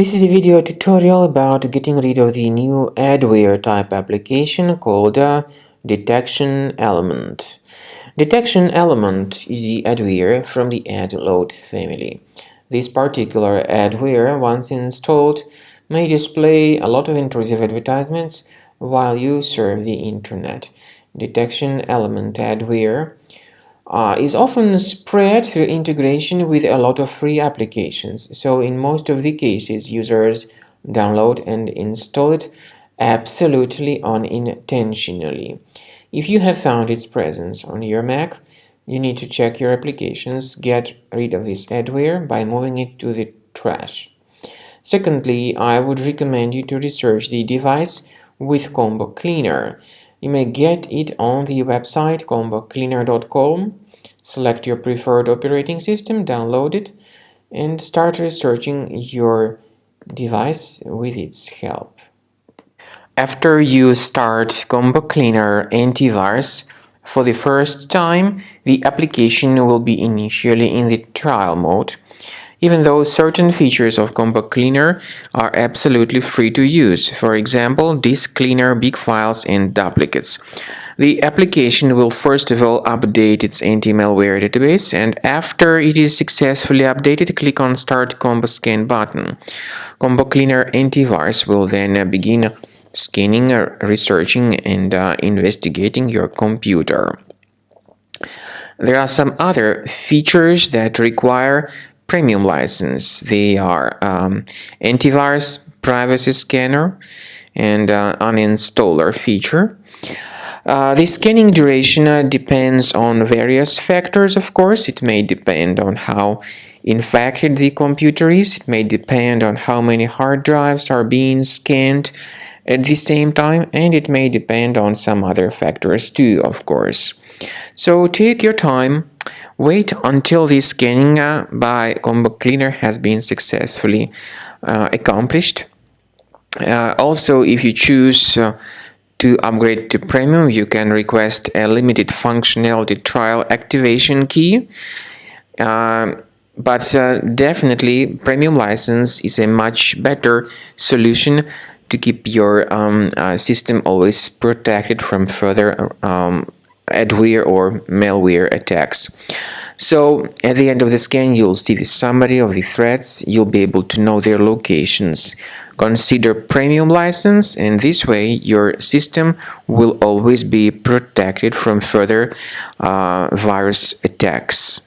This is a video tutorial about getting rid of the new adware type application called DetectionElemnt. DetectionElemnt is the adware from the adload family. This particular adware, once installed, may display a lot of intrusive advertisements while you surf the internet. DetectionElemnt adware is often spread through integration with a lot of free applications. So in most of the cases, users download and install it absolutely unintentionally. If you have found its presence on your Mac, you need to check your applications, get rid of this adware by moving it to the trash. Secondly, I would recommend you to research the device with Combo Cleaner. You may get it on the website combocleaner.com. Select your preferred operating system, download it, and start researching your device with its help. After you start Combo Cleaner antivirus for the first time, the application will be initially in the trial mode, even though certain features of Combo Cleaner are absolutely free to use. For example, disk cleaner, big files, and duplicates. The application will first of all update its anti-malware database, and after it is successfully updated, click on Start Combo Scan button. Combo Cleaner antivirus will then begin scanning, researching, and investigating your computer. There are some other features that require premium license. They are antivirus, privacy scanner, and uninstaller feature. The scanning duration depends on various factors, of course. It may depend on how infected the computer is. It may depend on how many hard drives are being scanned at the same time, and it may depend on some other factors too, of course. So take your time. Wait until the scanning by Combo Cleaner has been successfully accomplished. Also, if you choose to upgrade to Premium, you can request a limited functionality trial activation key. But definitely, Premium license is a much better solution to keep your system always protected from further adware or malware attacks. So at the end of the scan, you'll see the summary of the threats. You'll be able to know their locations. Consider Premium license, and this way your system will always be protected from further virus attacks.